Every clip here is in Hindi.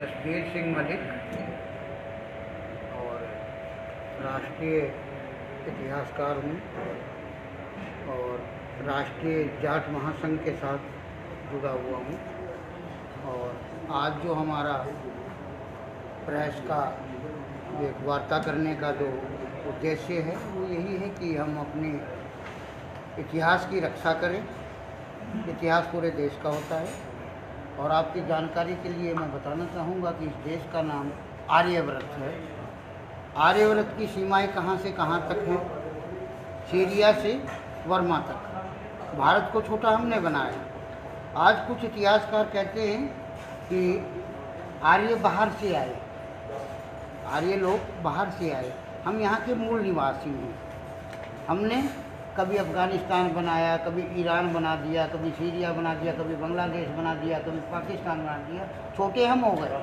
जसबीर सिंह मलिक और राष्ट्रीय इतिहासकार हूँ और राष्ट्रीय जाट महासंघ के साथ जुड़ा हुआ हूँ। और आज जो हमारा प्रेस का एक वार्ता करने का जो उद्देश्य है वो यही है कि हम अपने इतिहास की रक्षा करें। इतिहास पूरे देश का होता है और आपकी जानकारी के लिए मैं बताना चाहूँगा कि इस देश का नाम आर्यव्रत है। आर्यव्रत की सीमाएं कहाँ से कहाँ तक हैं? सीरिया से वर्मा तक। भारत को छोटा हमने बनाया। आज कुछ इतिहासकार कहते हैं कि आर्य बाहर से आए, आर्य लोग बाहर से आए। हम यहाँ के मूल निवासी हैं। हमने कभी अफ़गानिस्तान बनाया, कभी ईरान बना दिया, कभी सीरिया बना दिया, कभी बांग्लादेश बना दिया, कभी पाकिस्तान बना दिया। छोटे हम हो गए।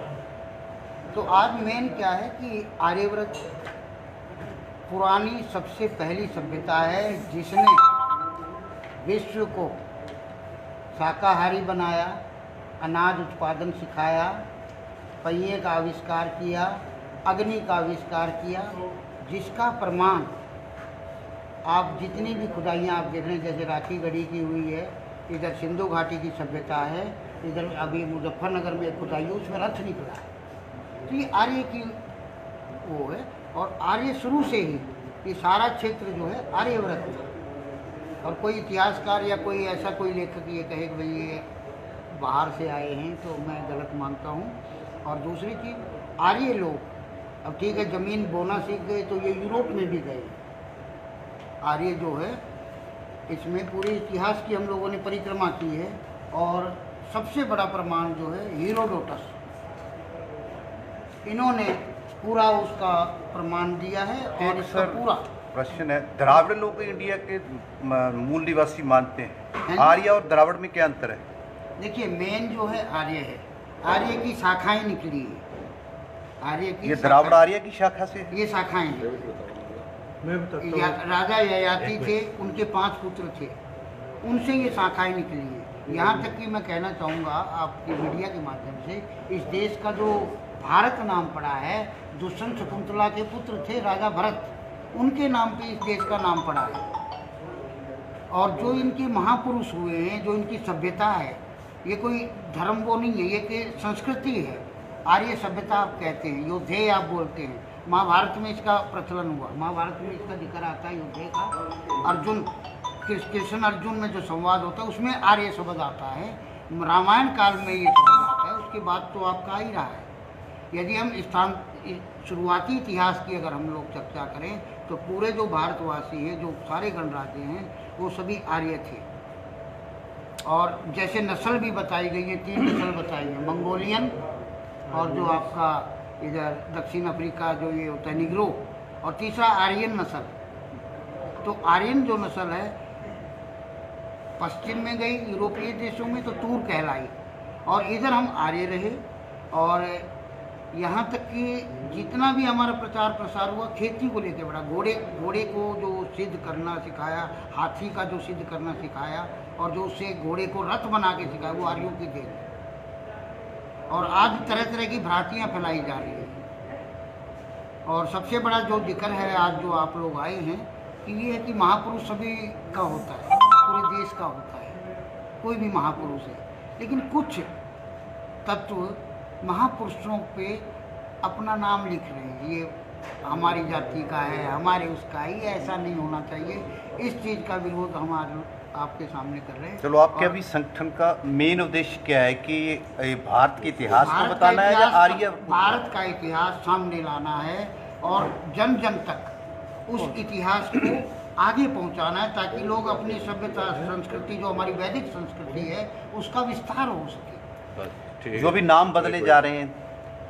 तो आज मेन क्या है कि आर्यव्रत पुरानी सबसे पहली सभ्यता है जिसने विश्व को शाकाहारी बनाया, अनाज उत्पादन सिखाया, पहिए का आविष्कार किया, अग्नि का आविष्कार किया, जिसका प्रमाण आप जितनी भी खुदाइयाँ आप देख रहे हैं, जैसे राखी गढ़ी की हुई है, इधर सिंधु घाटी की सभ्यता है, इधर अभी मुजफ्फरनगर में खुदाई है, उसमें रथ निकला है। तो ये आर्य की वो है। और आर्य शुरू से ही ये सारा क्षेत्र जो है आर्यव्रत था। और कोई इतिहासकार या कोई ऐसा कोई लेखक ये कहे कि भाई ये बाहर से आए हैं तो मैं गलत मानता हूँ। और दूसरी चीज़, आर्य लोग अब ठीक है ज़मीन बोना सीख गए तो ये यूरोप में भी गए। आर्य जो है इसमें पूरे इतिहास की हम लोगों ने परिक्रमा की है। और सबसे बड़ा प्रमाण जो है हीरोडोटस, इन्होंने पूरा उसका प्रमाण दिया है। और इसका पूरा प्रश्न है, द्राविड़ लोग इंडिया के मूल निवासी मानते हैं, आर्य और द्राविड़ में क्या अंतर है? देखिए मेन जो है आर्य है, आर्य की शाखाएं निकली है। आर्य की ये द्राविड़ आर्य की शाखा से ये शाखाएं हैं। राजा ययाति थे, उनके 5 पुत्र थे, उनसे ये शाखाएं निकली है। यहाँ तक कि मैं कहना चाहूँगा आपकी मीडिया के माध्यम से, इस देश का जो भारत नाम पड़ा है, दुष्यंत शकुंतला के पुत्र थे राजा भरत, उनके नाम पे इस देश का नाम पड़ा है। और जो इनके महापुरुष हुए हैं, जो इनकी सभ्यता है, ये कोई धर्म वो नहीं है, ये कि संस्कृति है। आर्य सभ्यता आप कहते हैं, योद्धेय आप बोलते हैं। महाभारत में इसका प्रचलन हुआ, महाभारत में इसका जिक्र आता है योद्धेय का। अर्जुन कृष्ण अर्जुन में जो संवाद होता है उसमें आर्य शब्द आता है। रामायण काल में ये शब्द आता है, उसके बाद तो आपका आ ही रहा है। यदि हम शुरुआती इतिहास की अगर हम लोग चर्चा करें तो पूरे जो भारतवासी हैं, जो सारे गणराज्य हैं, वो सभी आर्य थे। और जैसे नस्ल भी बताई गई है, 3 नस्ल बताई है, मंगोलियन और जो आपका इधर दक्षिण अफ्रीका जो ये होता है निग्रो, और तीसरा आर्यन नस्ल। तो आर्यन जो नस्ल है पश्चिम में गई, यूरोपीय देशों में तो तूर कहलाई, और इधर हम आर्य रहे। और यहाँ तक कि जितना भी हमारा प्रचार प्रसार हुआ खेती को लेकर बड़ा, घोड़े को जो सिद्ध करना सिखाया, हाथी का जो सिद्ध करना सिखाया, और जो उससे घोड़े को रथ बना के सिखाया, वो आर्यों की देन है। और आज तरह तरह की भ्रांतियाँ फैलाई जा रही हैं। और सबसे बड़ा जो जिक्र है आज जो आप लोग आए हैं कि ये है कि महापुरुष सभी का होता है, पूरे देश का होता है, कोई भी महापुरुष है। लेकिन कुछ तत्व महापुरुषों पे अपना नाम लिख रहे हैं, ये हमारी जाति का है, हमारे उसका है। ये ऐसा नहीं होना चाहिए। इस चीज़ का विरोध हम आज आपके सामने कर रहे हैं। चलो, आपके अभी संगठन का मेन उद्देश्य क्या है कि भारत के इतिहास को बताना है या आर्य? भारत का इतिहास सामने लाना है और जन जन तक उस इतिहास को आगे पहुंचाना है, ताकि लोग अपनी सभ्यता संस्कृति जो हमारी वैदिक संस्कृति है उसका विस्तार हो सके। जो भी नाम बदले जा रहे हैं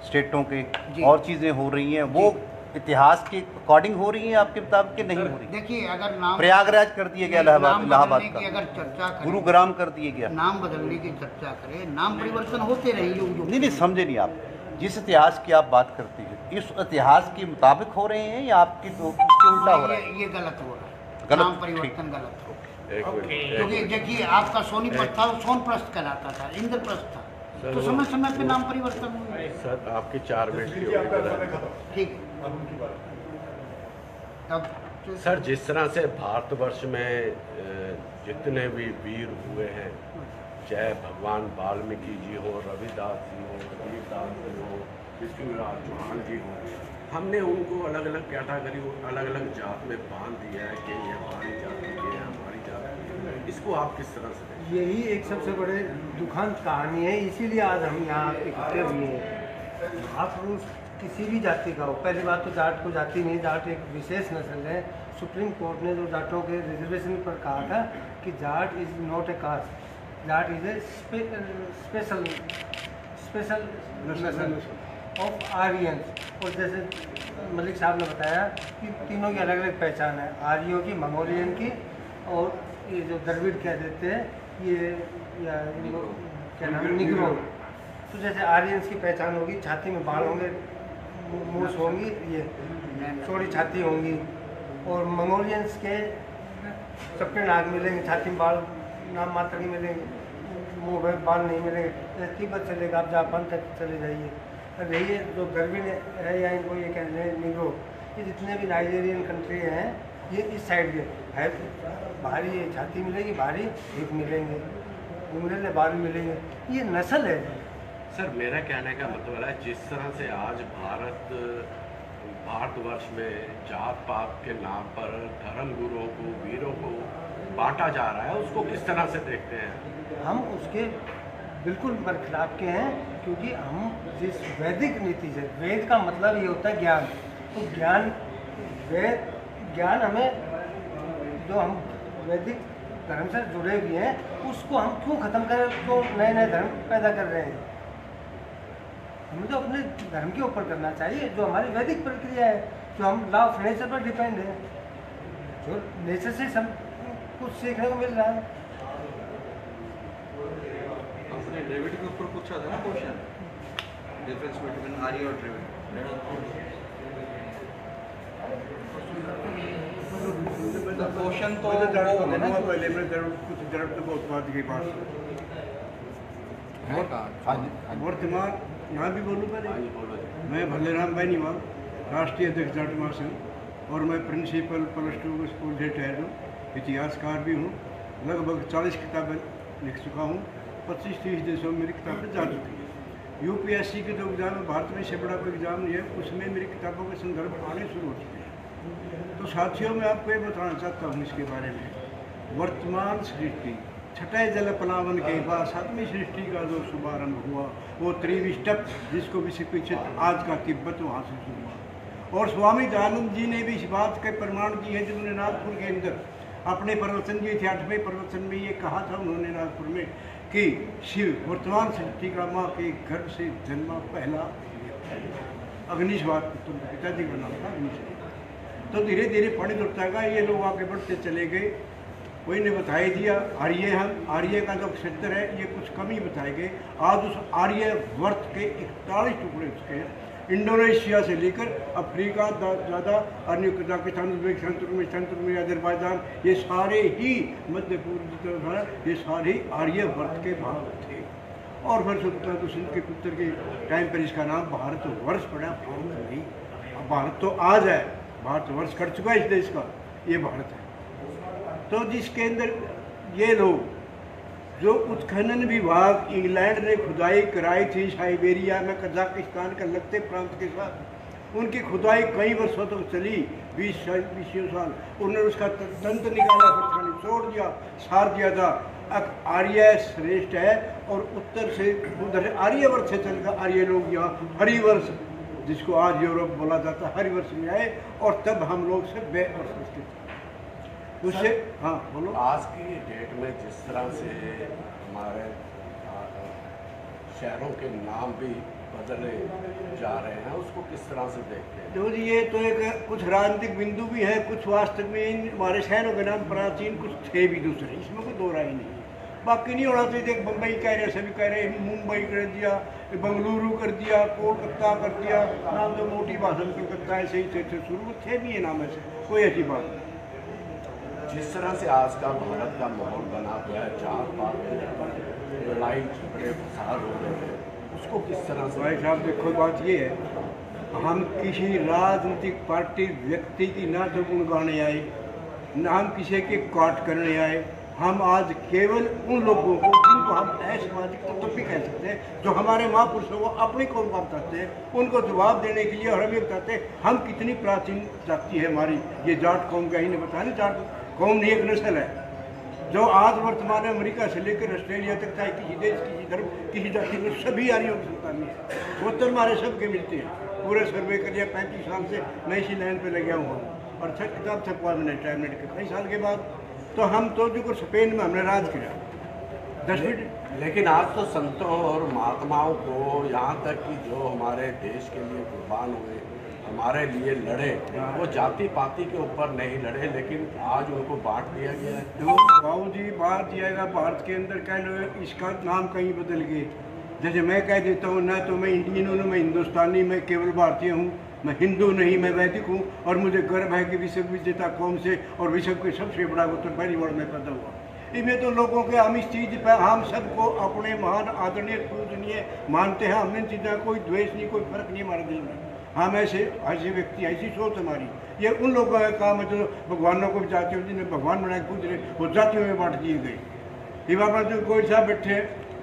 स्टेटों के और चीज़ें हो रही हैं, वो इतिहास के अकॉर्डिंग हो रही है आपके मुताबिक कि नहीं हो रही? देखिए, अगर नाम प्रयागराज कर दिया गया, इलाहाबाद का अगर चर्चा करें, गुरुग्राम कर दिया गया, नाम बदलने की चर्चा करें, नाम परिवर्तन होते रहे युग। नहीं समझे नहीं आप। जिस इतिहास की आप बात करते हैं, इस इतिहास के मुताबिक हो रहे हैं या आपकी तो उसके उल्टा हो रहा है? ये गलत हो रहा है, नाम परिवर्तन गलत हो। क्योंकि देखिए, आपका सोनीपत था, सोनप्रस्थ कहलाता था, इंद्रप्रस्थ था। तो समय समय पे नाम परिवर्तन हुए। सर आपकी 4 मिनट की होगी। ठीक। अब सर जिस तरह से भारतवर्ष में जितने भी वीर हुए हैं, चाहे भगवान वाल्मीकि जी हो, रविदास जी हो, कबीरदास जी हो, पृथ्वीराज चौहान जी हो, हमने उनको अलग अलग कैटेगरी, अलग अलग जात में बांध दिया है कि ये हमारी जाति के हैं, हमारी जाति के। इसको आप किस तरह से देखते हैं? यही एक सबसे बड़े दुखद कहानी है, इसीलिए आज हम यहाँ इकट्ठे हुए हैं। महापुरुष किसी भी जाति का हो, पहली बात तो जाट को जाति नहीं, जाट एक विशेष नस्ल है। सुप्रीम कोर्ट ने जो जाटों के रिजर्वेशन पर कहा था कि Jat is not a caste, Jat is a special नस्ल ऑफ आर्यंस। और जैसे मलिक साहब ने बताया कि तीनों की अलग अलग पहचान है, आर्यों की, मंगोलियन की, और ये जो द्रविड़ कह देते हैं, ये या क्या नाम, निग्रो। तो जैसे आर्यंस की पहचान होगी, छाती में बाल होंगे, मूछ होंगी, ये चौड़ी छाती होंगी। और मंगोलियंस के सबके नाक मिलेंगे, छाती में बाल नाम मात्र के मिलेंगे, मुँह में बाल नहीं मिलेंगे। जैसे तिब्बत चलेगा, आप जापान तक चले जाइए। अब यही जो द्रविड़ है या इनको ये कहते हैं निग्रो, ये जितने भी नाइजीरियन कंट्री हैं, ये इस साइड के है। भारी छाती मिलेगी, भारी हिप मिलेंगे, घुंघरेले बाल मिलेंगे, ये नस्ल है। सर मेरा कहने का मतलब है जिस तरह से आज भारतवर्ष में जात पात के नाम पर धर्म गुरुओं को, वीरों को बांटा जा रहा है, उसको किस तरह से देखते हैं? हम उसके बिल्कुल बरखिलाफ के हैं, क्योंकि हम जिस वैदिक नीति से, वेद का मतलब ये होता है ज्ञान, तो ज्ञान हमें, जो हम वैदिक धर्म से जुड़े हुए हैं, उसको हम क्यों ख़त्म करें, तो नए नए धर्म पैदा कर रहे हैं। हमें तो अपने धर्म के ऊपर करना चाहिए, जो हमारी वैदिक प्रक्रिया है, जो हम लॉ ऑफ नेचर पर डिपेंड है, जो नेचर से सब कुछ सीखने को मिल रहा है। आपने द्रविड़ के ऊपर पूछा था ना क्वेश्चन, डिफरेंस बिटवीन आर्य और द्रविड़। क्वेश्चन तो पहले मैं कुछ द्रविड़ तो बहुत बात की बात वर्तमान यहाँ भी बोलूँ पहले। मैं भल्लेराम भाई निवाल, राष्ट्रीय अध्यक्ष जाट महासंघ, और मैं प्रिंसिपल +2 स्कूल से ठहर हूँ, इतिहासकार भी हूँ। लगभग 40 किताबें लिख चुका हूँ, 25-30 देशों में मेरी किताबें जा चुकी हैं। यूपीएससी के जो एग्ज़ाम है, भारत में से बड़ा कोई एग्ज़ाम नहीं है, उसमें मेरी किताबों के संदर्भ आने शुरू हो चुके हैं। तो साथियों, मैं आपको ये बताना चाहता हूँ इसके बारे में। वर्तमान सृष्टि, छठे जल पलावन के बाद 7वीं सृष्टि का जो शुभारंभ हुआ, वो त्रिविष्टप, जिसको विश्वविख्यात आज का तिब्बत, वहाँ से शुरू हुआ। और स्वामी दयानंद जी ने भी इस बात के प्रमाण दिए हैं, जिन्होंने नागपुर के अंदर अपने प्रवचन दिए थे। 8वें प्रवचन में ये कहा था उन्होंने नागपुर में कि शिव वर्तमान सृष्टि का माँ के गर्भ से जन्मा पहला अग्निश्वास पुत्र, पिताजी का नाम था अग्निश्वास। तो धीरे धीरे पानी उठता गया, ये लोग आगे बढ़ते चले गए। कोई ने बताई दिया आर्य का जो क्षेत्र है, ये कुछ कम ही बताए गए। आज उस आर्य वर्त के 41 टुकड़े उसके हैं, इंडोनेशिया से लेकर अफ्रीका ज़्यादा, अन्य कजाकिस्तान, उज्बेकिस्तान, तुर्कमेनिस्तान, अजरबैजान, ये सारे ही मध्य पूर्व की तरफ है, ये सारे आर्य वर्त के भाग थे। और फिर तो सिंध के पुत्र के टाइम पर इसका नाम भारतवर्ष पड़ा, भारत नहीं। अब भारत तो आज है, भारतवर्ष कर चुका है इस देश का, ये भारत है। तो जिसके अंदर ये लोग, जो उत्खनन विभाग इंग्लैंड ने खुदाई कराई थी साइबेरिया में, कजाकिस्तान के लगते प्रांत के साथ, उनकी खुदाई कई वर्षों तक चली, 20 साल। उन्होंने उसका तंत्र निकाला, फिर छोड़ दिया, सार दिया था। अब आर्य श्रेष्ठ है, और उत्तर से उधर आर्यवर्ष से चल कर आर्य लोग यहाँ हरिवर्ष, जिसको आज यूरोप बोला जाता है, हरिवर्ष में आए, और तब हम लोग से उससे। हाँ बोलो। आज की डेट में जिस तरह से हमारे शहरों के नाम भी बदले जा रहे हैं, उसको किस तरह से देखते हैं? देखो जी, ये तो एक कुछ राजनीतिक बिंदु भी है, कुछ वास्तव में हमारे शहरों के नाम प्राचीन, कुछ थे भी दूसरे, इसमें कोई दो राय नहीं है। बाकी नहीं होना चाहिए। देख, बम्बई कह रहे, सभी कह रहे, मुंबई कर दिया, बंगलुरु कर दिया, कोलकाता कर दिया, नाम तो मोटी भाषा में कलकत्ता ऐसे ही थे, शुरू थे भी ये नाम ऐसे, कोई ऐसी बात नहीं। जिस तरह से आज का भारत का माहौल बना हुआ है, जात पात के ऊपर लड़ाई झगड़े फसाद हो रहे हैं, उसको किस तरह से? भाई साहब देखो, बात ये है, हम किसी राजनीतिक पार्टी व्यक्ति की ना तो गुण गाने आए, ना हम किसी के काट करने आए। हम आज केवल उन लोगों को जिनको हम असामाजिक तत्व भी कह सकते हैं, जो हमारे महापुरुषों को अपनी कौम का बताते हैं, उनको जवाब देने के लिए और हमें बताते हैं हम कितनी प्राचीन जाति है हमारी। ये जाट कौम का ही नहीं बताया ना, जाट कौम नहीं एक नस्ल है जो आज वर्तमान में अमेरिका से लेकर ऑस्ट्रेलिया तक, चाहे किसी देश, किसी धर्म, किसी जाति में सभी आर्यों की संतानी है। गोत्र हमारे सबके मिलते हैं। पूरे सर्वे कर लिया, 35 साल से मैं इसी लाइन पे लगा हुआ हूँ और किताब छपवा मैंने रिटायरमेंट के कई साल के बाद। तो हम तो जो स्पेन में हमने राज किया 10 मिनट। लेकिन आज तो संतों और महात्माओं को, यहाँ तक कि जो हमारे देश के लिए कुर्बान हुए, हमारे लिए लड़े, वो जाति पाति के ऊपर नहीं लड़े, लेकिन आज उनको बांट दिया गया है। तो बाबू जी बात जाएगा भारत के अंदर कह लो, इसका नाम कहीं बदल गए। जैसे मैं कह देता हूँ ना तो मैं इंडियन हूँ, मैं हिंदुस्तानी, मैं केवल भारतीय हूँ, मैं हिंदू नहीं, मैं वैदिक हूँ। और मुझे गर्व है कि विश्व विजेता कौम से और विश्व के सबसे बड़ा गोत्र पहली बार में पैदा हुआ। इसमें तो लोगों के हम इस चीज़ पर हम सबको अपने महान आदरणीय पूजनीय मानते हैं। हमने इन चीज़ों कोई द्वेष नहीं, कोई फर्क नहीं हमारे दिल में। हम ऐसे व्यक्ति, ऐसी सोच हमारी। ये उन लोगों का काम है जो भगवानों को जातियों, जिन्हें भगवान बनाए पूज रहे, वो जातियों में बांट दिए गए। ये बाबा जो कोई साहब बैठे,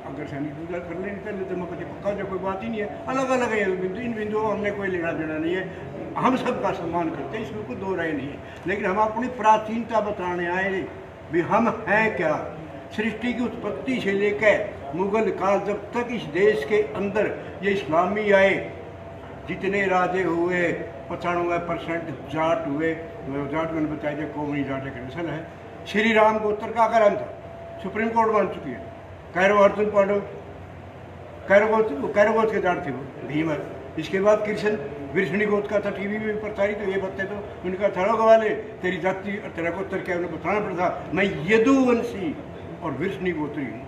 अगर सैनिक पूजा कर लेनी पहले तो मैं पक्का जो कोई बात ही नहीं है। अलग अलग है बिंदु, इन बिंदुओं हमने कोई लेना देना नहीं है। हम सबका सम्मान करते हैं, इसमें कोई दो राय नहीं है। लेकिन हम अपनी प्राचीनता बताने आए भी हम हैं क्या। सृष्टि की उत्पत्ति से लेकर मुगल काल, जब तक इस देश के अंदर ये इस्लामी आए, जितने राजे हुए 95% जाट हुए। जाट मैंने बताया जाए कौमी जाट एक नस्ल है। श्री राम गोत्र का आकरण था, सुप्रीम कोर्ट मान चुकी है। कैरो अर्जुन पांडव कैरो गोत्र के जाट थे वो, भीम। इसके बाद कृष्ण वृष्णि गोत्र का था, टीवी में प्रचारित। तो ये बत्ते तो उनका थड़ों वाले तेरी जाति और तेरा गोत्र क्या उन्हें बताना पड़ता। मैं यदुवंशी और वृष्णि गोत्री हूँ।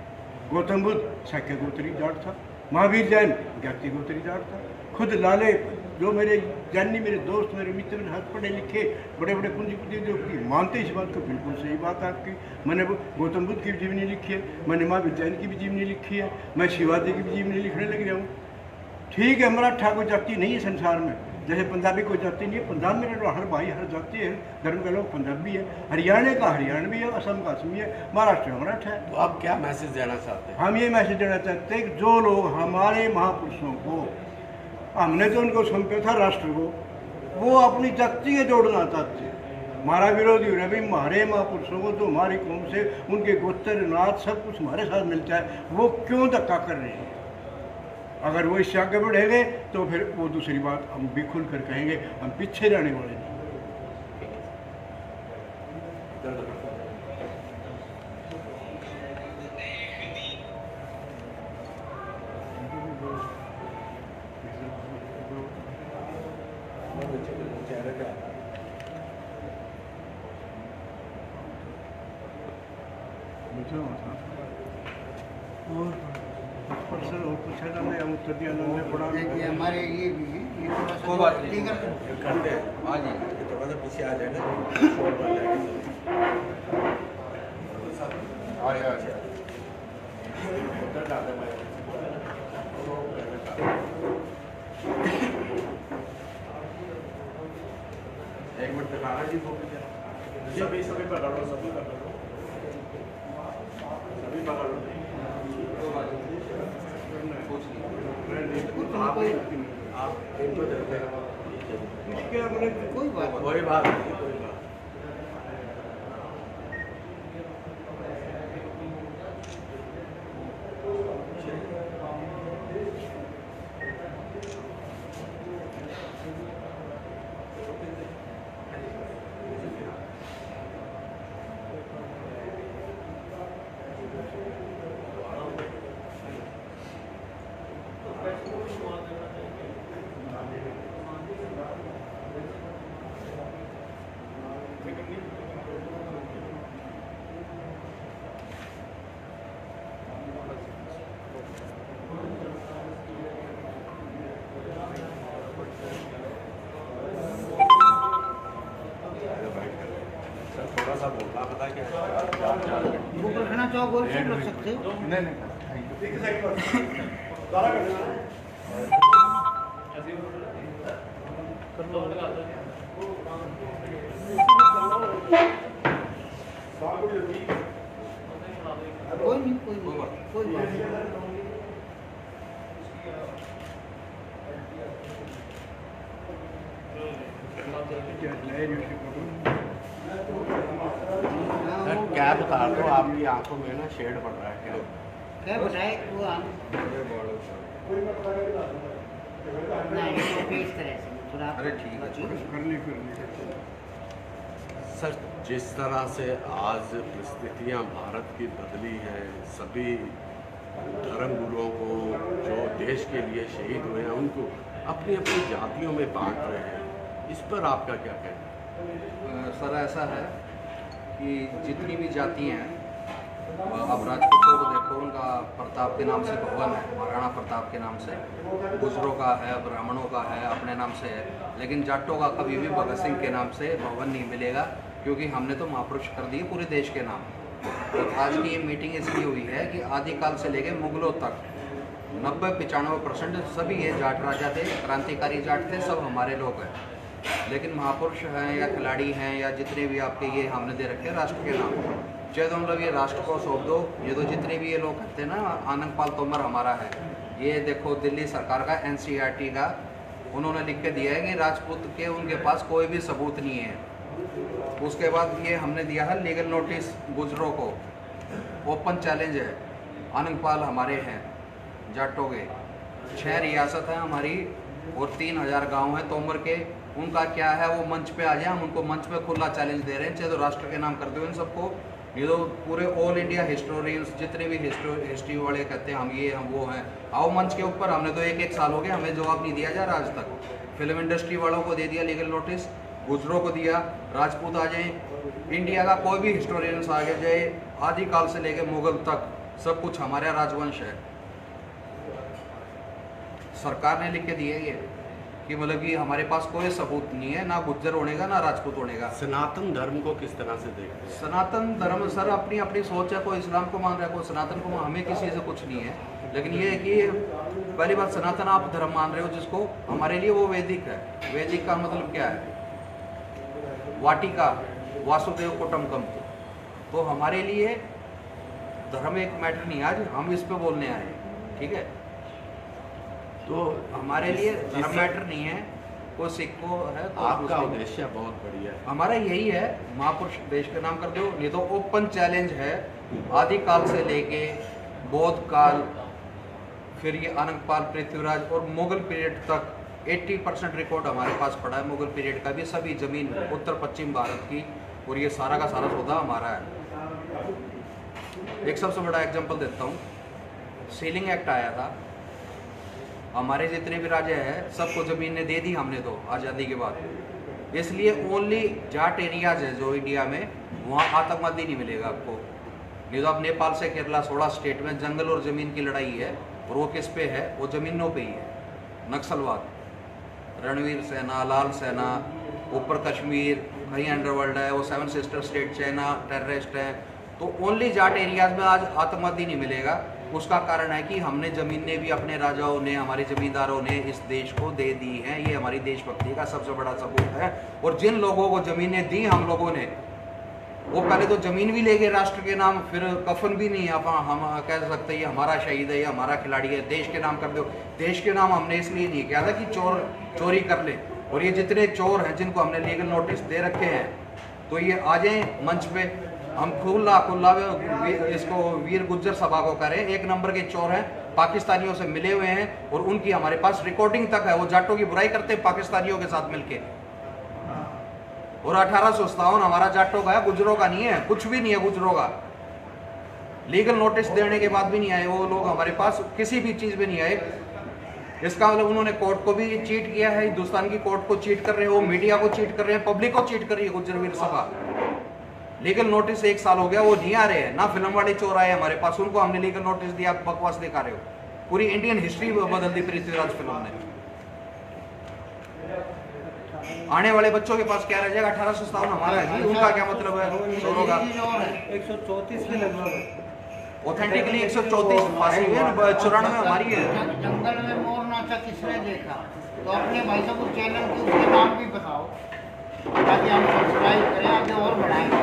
गौतम बुद्ध शाक्य गोत्री जाट था। महावीर जैन ज्ञाति गोत्री जाट था। खुद लाले जो मेरे जाननी, मेरे दोस्त, मेरे मित्र, मेरे हाथ पढ़े लिखे बड़े बड़े पूंजीपति जो मानते इस बात को, बिल्कुल सही बात आपकी। मैंने गौतम बुद्ध की भी जीवनी लिखी है, मैंने महावीर जैन की भी जीवनी लिखी है, मैं शिवाजी की भी जीवनी लिखने लग गया हूँ। ठीक है, मराठा कोई जाति नहीं है संसार में, जैसे पंजाबी कोई जाति नहीं है। पंजाब में तो हर भाई हर जाति है, धर्म के लोग पंजाबी है, हरियाणा का हरियाणवी है, असम का असमी है, महाराष्ट्र का मराठा है। तो आप क्या मैसेज देना चाहते हैं? हम ये मैसेज देना चाहते हैं कि जो लोग हमारे महापुरुषों को, हमने तो उनको सौंपा था राष्ट्र को, वो अपनी जाति के जोड़ना चाहते हैं। हमारा विरोधी हो रहा है भाई, हमारे महापुरुषों को जो हमारी कौम से उनके गोत्र नाथ सब कुछ हमारे साथ मिलता है, वो क्यों धक्का कर रहे हैं। अगर वो इससे आगे बढ़ेंगे तो फिर वो दूसरी बात हम भी खुल कर कहेंगे, हम पीछे रहने वाले नहीं। और पूछा था मैं उत्तर दिया उन्होंने बड़ा। देखिए हमारे ये भी ये थोड़ा सा कोई बात नहीं। लीगल करते हैं, हाँ जी। थोड़ा सा पीछे आ जाएगा, शोर बन जाएगा। एक मिनट दिखाना जी, सभी पकड़ लो, सभी पकड़ लो, सभी पकड़ लो। आप इनको देखते हैं, कोई बात कोई बात नहीं, कोई बात। चाहो गोल से रख सकते हो। कोई नहीं कोई बात नहीं। कैब उतार दो, आपकी आंखों में ना शेड पड़ रहा है। क्या बताए वो नहीं इस तरह से थोड़ा। अरे ठीक है। सर, जिस तरह से आज परिस्थितियां भारत की बदली हैं, सभी धर्म गुरुओं को जो देश के लिए शहीद हुए हैं उनको अपनी अपनी जातियों में बांट रहे हैं, इस पर आपका क्या कहना है? सर ऐसा है कि जितनी भी जाति हैं, अब राजपूतों को देखो, उनका प्रताप के नाम से भवन है, महाराणा प्रताप के नाम से, गुजरों का है, ब्राह्मणों का है, अपने नाम से है, लेकिन जाटों का कभी भी भगत सिंह के नाम से भवन नहीं मिलेगा, क्योंकि हमने तो महापुरुष कर दिए पूरे देश के नाम। तो आज की ये मीटिंग इसलिए हुई है कि आदिकाल से लेकर मुगलों तक 90-95% सभी ये जाट राजा थे, क्रांतिकारी जाट थे, सब हमारे लोग हैं। लेकिन महापुरुष हैं या खिलाड़ी हैं या जितने भी आपके ये हमने दे रखे हैं राष्ट्र के नाम, चाहे तो मतलब ये राष्ट्र को सौंप दो। ये तो जितने भी ये लोग कहते हैं ना, आनंदपाल तोमर हमारा है, ये देखो दिल्ली सरकार का NCERT का उन्होंने लिख के दिया है कि राजपूत के उनके पास कोई भी सबूत नहीं है। उसके बाद ये हमने दिया है लीगल नोटिस गुजरों को, ओपन चैलेंज है, आनंदपाल हमारे हैं जाटों के, 6 रियासत हैं हमारी और 3000 गांव हैं तोमर के। उनका क्या है, वो मंच पे आ जाए, हम उनको मंच पे खुला चैलेंज दे रहे हैं, चाहे तो राष्ट्र के नाम कर दो इन सबको। ये तो पूरे ऑल इंडिया हिस्टोरियंस जितने भी हिस्ट्री वाले कहते हैं हम ये हम वो हैं, आओ मंच के ऊपर। हमने तो 1-1 साल हो गए, हमें जवाब नहीं दिया जा रहा आज तक। फिल्म इंडस्ट्री वालों को दे दिया लीगल नोटिस, गुजरों को दिया, राजपूत आ जाए, इंडिया का कोई भी हिस्टोरियंस आगे जाए, आदिकाल से लेकर मुगल तक सब कुछ हमारा राजवंश है। सरकार ने लिख के दिए ये कि मतलब कि हमारे पास कोई सबूत नहीं है, ना गुज्जर होने का ना राजपूत होने का। सनातन धर्म को किस तरह से देखते हैं? सनातन धर्म सर अपनी अपनी सोच है, कोई इस्लाम को मान रहा है, कोई सनातन को हमें किसी से कुछ नहीं है। लेकिन ये है कि पहली बात, सनातन आप धर्म मान रहे हो जिसको, हमारे लिए वो वैदिक है। वैदिक का मतलब क्या है, वाटिका वासुदेव कुटुंबकम। तो हमारे लिए धर्म एक मैटर नहीं, आज हम इस पे बोलने आए हैं, ठीक है। तो हमारे लिए धर्म मैटर नहीं है, कोई सिख को है, आपका उद्देश्य बहुत बढ़िया है। हमारा यही है, महापुरुष देश के नाम कर दो। ये तो ओपन चैलेंज है, आदिकाल से लेके बौद्ध काल, फिर ये आनंदपाल, पृथ्वीराज और मुगल पीरियड तक 80% रिकॉर्ड हमारे पास पड़ा है मुगल पीरियड का भी, सभी जमीन उत्तर पश्चिम भारत की, और ये सारा का सारा सौदा हमारा है। एक सबसे बड़ा एग्जांपल देता हूँ, सीलिंग एक्ट आया था, हमारे जितने भी राजा हैं सबको ज़मीन ने दे दी हमने तो आज़ादी के बाद। इसलिए ओनली जाट एरियाज है जो इंडिया में, वहाँ आतंकवादी नहीं मिलेगा आपको। नहीं तो आप नेपाल से केरला 16 स्टेट में जंगल और ज़मीन की लड़ाई है, और वो किस पे है, वो ज़मीनों पे ही है। नक्सलवाद, रणवीर सेना, लाल सेना, ऊपर कश्मीर, कहीं अंडरवर्ल्ड है, वो 7 सिस्टर स्टेट चाइना टेररिस्ट है। तो ओनली जाट एरियाज में आज आतंकवादी नहीं मिलेगा। उसका कारण है कि हमने ज़मीनें भी अपने राजाओं ने, हमारे ज़मींदारों ने इस देश को दे दी हैं। ये हमारी देशभक्ति का सबसे बड़ा सबूत है। और जिन लोगों को ज़मीनें दी हम लोगों ने, वो पहले तो ज़मीन भी ले गए राष्ट्र के नाम, फिर कफन भी नहीं। अब हम कह सकते हैं हमारा शहीद है या हमारा खिलाड़ी है, देश के नाम कर दो। देश के नाम हमने इसलिए नहीं किया था कि चोरी कर ले। और ये जितने चोर हैं जिनको हमने लीगल नोटिस दे रखे हैं, तो ये आ जाएं मंच पे, हम खुला इसको वीर गुज्जर सभा को करें। 1 नंबर के चोर हैं, पाकिस्तानियों से मिले हुए हैं, और उनकी हमारे पास रिकॉर्डिंग तक है। वो जाटों की बुराई करते हैं पाकिस्तानियों के साथ मिलके। और 1857 हमारा जाटों का है, गुजरों का नहीं है, कुछ भी नहीं है गुजरों का। लीगल नोटिस देने के बाद भी नहीं आए वो लोग हमारे पास, किसी भी चीज़ में नहीं आए। इसका मतलब उन्होंने कोर्ट को भी चीट किया है, हिंदुस्तान की कोर्ट को चीट कर रहे हैं, वो मीडिया को चीट कर रहे हैं, पब्लिक को चीट कर रही है गुज्जर वीर सभा। लीगल नोटिस 1 साल हो गया, वो नहीं आ रहे हैं। ना फिल्म वाले चोर आए हमारे पास, उनको हमने लीगल नोटिस दिया, बकवास दिखा रहे हो। पूरी इंडियन हिस्ट्री बदल दी पृथ्वीराज फिल्म ने। आने वाले बच्चों के पास क्या रह जाएगा? 1857 हमारा है जी, उनका क्या मतलब है चोरों का? 134 के लगभग ऑथेंटिकली 134 फांसी हुई है, 94 हमारी है। जंगल में मोर नाचा किसने देखा, तो अपने भाई साहब उस चैनल के उसके नाम भी बताओ ताकि हम सब्सक्राइब करें, आगे और बढ़ाएंगे।